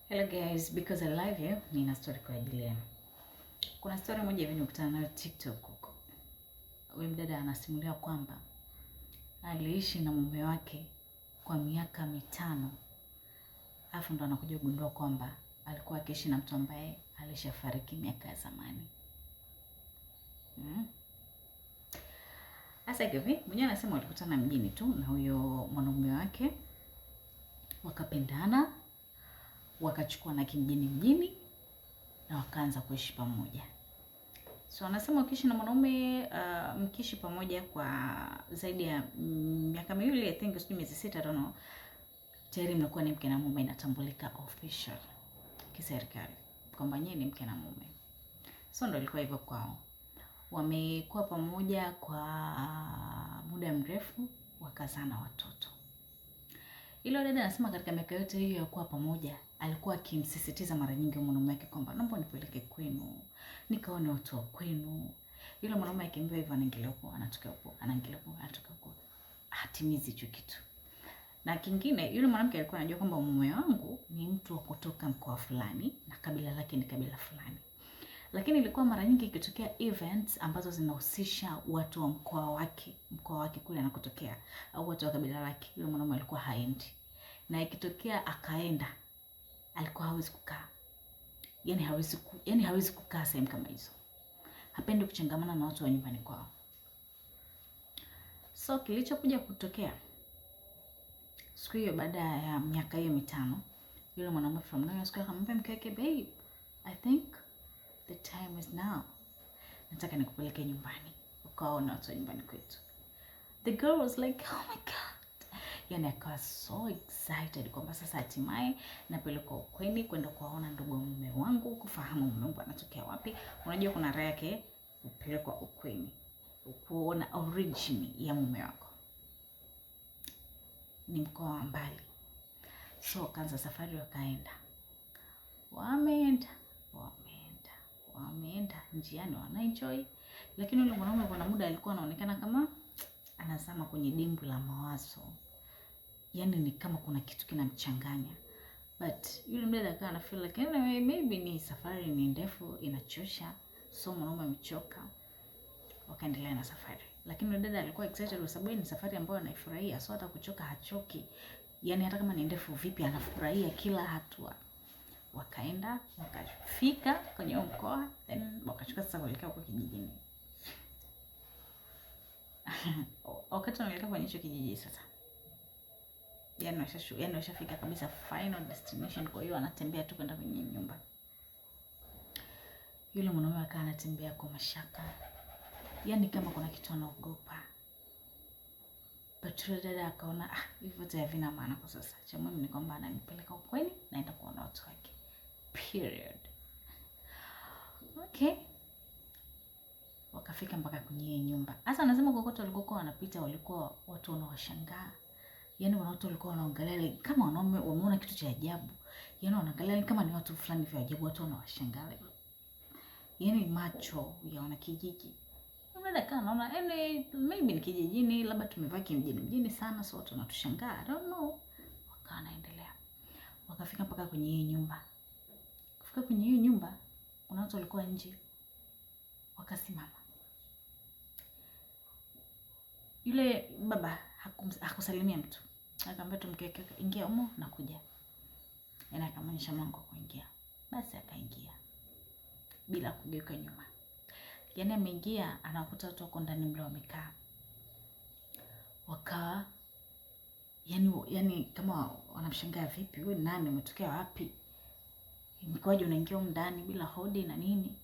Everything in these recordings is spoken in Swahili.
Hello guys, because I love you, nina story kwa ajili yenu. Kuna story moja hivi nikutana nayo TikTok huko. Huyu mdada anasimulia kwamba aliishi na mume wake kwa miaka 5. Alafu ndo anakuja kugundua kwamba alikuwa akiishi na mtu ambaye alishafariki miaka ya zamani. Sasa hivi mwenyewe anasema walikutana mjini tu na huyo mwanaume wake, wakapendana, wakachukua na mjini na wakaanza kuishi pamoja. So anasema ukiishi na mwanaume mkiishi pamoja kwa zaidi ya miaka 2, I think sio miezi 6, I don't know. Tayari mnakuwa ni mke na mume, inatambulika official kiserikali kwamba nyinyi ni mke na mume. So ndio ilikuwa hivyo kwao. Wamekuwa pamoja kwa muda mrefu, wakazana watoto. Ilo dada anasema katika miaka yote hiyo ya kuwa pamoja, alikuwa akimsisitiza mara nyingi mume wake kwamba naomba nipeleke kwenu, nikaone watu wa kwenu. Yule mwanaume akiambia hivyo anaingilia huko, anatoka huko, anaingilia huko, anatoka huko. Hatimizi hicho kitu. Na kingine, yule mwanamke alikuwa anajua kwamba mume wangu ni mtu wa kutoka mkoa fulani na kabila lake ni kabila fulani. Lakini ilikuwa mara nyingi ikitokea events ambazo zinahusisha watu wa mkoa wake kule anakotokea, au watu wa kabila lake, yule mwanaume alikuwa haendi. Na ikitokea akaenda, alikuwa hawezi kukaa. Yaani hawezi kukaa sehemu kama hizo. Hapendi kuchangamana na watu wa nyumbani kwao. So kilichokuja kutokea siku hiyo, baada ya miaka hiyo 5, yule mwanaume from nowhere siku akamwambia mke wake, babe, I think the time is now. Nataka nikupeleke nyumbani, ukaona watu wa nyumbani kwetu. The girl was like, oh my god. Yaani akawa so excited kwamba sasa hatimaye napelekwa ukweni kwenda kuwaona ndugu mume wangu, kufahamu mume wangu anatokea wapi. Unajua kuna raha yake kupelekwa ukweni, kuona origin ya mume wako. Ni mkoa wa mbali. So kaanza safari, wakaenda. Wameenda njiani wanaenjoy, lakini yule mwanaume kwa muda alikuwa anaonekana kama anazama kwenye dimbwi la mawazo. Yaani ni kama kuna kitu kinamchanganya. But yule mdada akawa ana feel like maybe ni safari ni ndefu, inachosha. So mwanaume amechoka. Wakaendelea na safari. Lakini yule dada alikuwa excited kwa sababu ni safari ambayo anaifurahia. So hata kuchoka hachoki. Yaani hata kama ni ndefu vipi anafurahia kila hatua. Wakaenda, wakafika kwenye mkoa, then wakachukua sasa kuelekea huko kijijini. Wakati wanaelekea kwenye hicho kijiji sasa, yaani washafika kabisa final destination, kwa hiyo anatembea tu kwenda kwenye nyumba. Yule mwanaume akawa anatembea kwa mashaka. Yaani kama kuna kitu anaogopa. But yule dada akaona hivyo tayari havina maana kwa sasa. Cha muhimu ni kwamba ananipeleka ukweni, naenda kuona watu wake. Period. Okay. Wakafika mpaka kwenye nyumba. Sasa anasema kokote walikokuwa wanapita walikuwa watu wanawashangaa. Yaani watu walikuwa wanaangalia kama wanaume wameona kitu cha ajabu. Yaani wanaangalia kama ni watu fulani vya ajabu, watu wanawashangaa. Yaani macho ya wana kijiji. Mnada kana naona maybe ni kijijini, labda tumevaa kimjini sana, so watu wanatushangaa. I don't know. Wakawa naendelea. Wakafika mpaka kwenye hii nyumba. Kufika kwenye hiyo nyumba, kuna watu walikuwa nje. Wakasimama. Yule baba hakusalimia mtu. Akamwambia tu mke wake, ingia humo na kuja. Yaani akamwonyesha mlango wa kuingia. Basi akaingia bila kugeuka nyuma. Yaani ameingia, anakuta watu wako ndani mle wamekaa. Wakawa yaani kama wanamshangaa, vipi wewe nani, umetokea wapi? Mkoaje unaingia huko ndani bila hodi na nini?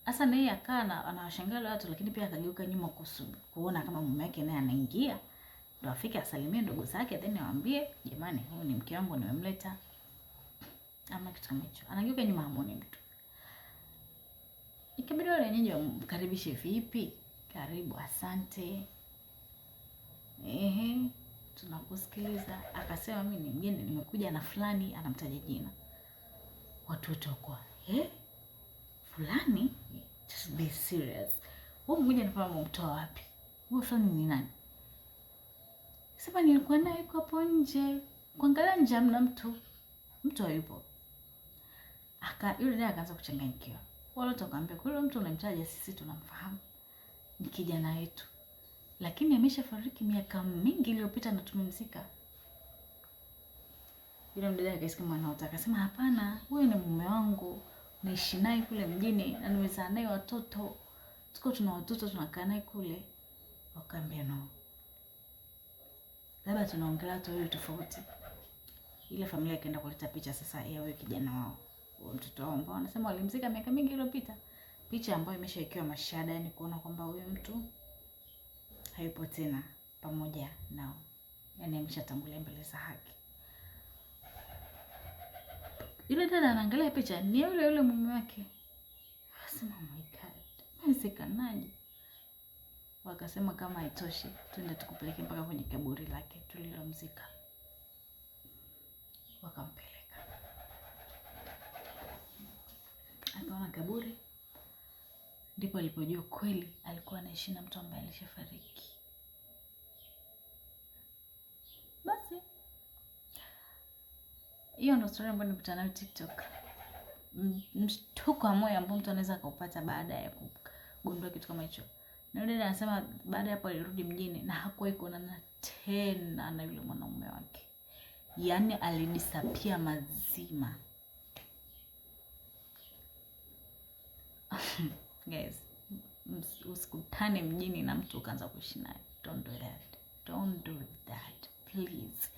Sasa naye akaa anawashangaa watu, lakini pia akageuka nyuma kuona kama mume wake naye anaingia. Ndio afike asalimie ndugu zake, then awaambie, jamani, huyu ni mke wangu nimemleta. Ama kitu kama hicho. Anageuka nyuma, hamuoni mtu. Ikabidi wale wenyeji wamkaribishe, vipi? Karibu, asante. Tunakusikiliza. Akasema mimi ni mgeni, nimekuja na fulani, anamtaja jina. Watu wote wako, fulani? Just be serious. Wewe mmoja anafahamu mtoa wapi? Wewe fulani ni nani? Sema nilikuwa naye hapo nje. Kuangalia nje hamna mtu. mtu hayupo. Yule dada akaanza kuchanganyikiwa. Wale watu wakaambia, "Kwa mtu unamtaja sisi tunamfahamu. Ni kijana wetu. Lakini ameshafariki miaka mingi iliyopita na tumemzika." Yule mdada akasikia mwanaota akasema, "Hapana, huyu ni mume wangu. Naishi naye kule mjini na nimezaa naye watoto. Tuna watoto tunakaa naye kule." Wakaambia, "No. Labda tunaongelea watu wawili tofauti." Ile familia ikaenda kuleta picha sasa ya huyo kijana wao, mtoto wao ambao wanasema walimzika miaka mingi iliyopita. Picha ambayo imeshawekewa mashahada, yani kuona kwamba huyo mtu hayupo tena pamoja nao. Yani ameshatangulia mbele za haki. Yule dada anaangalia picha, ni yule mume wake. Akasema, "Oh my God, msikanaji." Wakasema kama haitoshi, twende tukupeleke mpaka kwenye kaburi lake tulilomzika. Wakampeleka. Akaona kaburi, ndipo alipojua kweli alikuwa anaishi na mtu ambaye alishafariki. Basi hiyo ndio story ambayo nimekutana nayo TikTok. Mshtuko wa moyo ambao mtu anaweza akaupata baada ya kugundua kitu kama hicho. Na yule anasema baada ya hapo alirudi mjini na hakuwahi kuonana tena na yule mwanaume wake. Yaani alidisapia mazima. Guys, usikutane mjini na mtu ukaanza kuishi naye. Don't do that. Don't do that, please.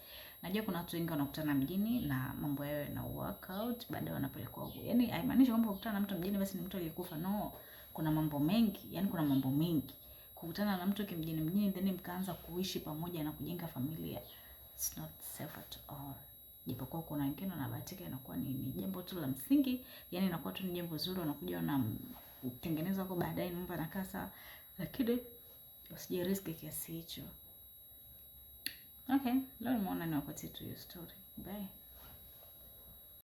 Najua kuna watu wengi wanakutana mjini na mambo yao yana work out, baadaye wanapelekwa huko. Yaani haimaanishi kwamba ukutana na mtu mjini basi ni mtu aliyekufa. No, kuna mambo mengi, yani kuna mambo mengi. Kukutana na mtu mjini then mkaanza kuishi pamoja na kujenga familia, it's not safe at all. Japokuwa kuna wengine wanabahatika inakuwa ni jambo tu la msingi, yani inakuwa tu ni jambo zuri, wanakuja na kutengeneza kwa baadaye mambo yanakaa sawa, lakini usije risk kiasi hicho. Okay, leo nimeona niwapatie tu hiyo story. Bye.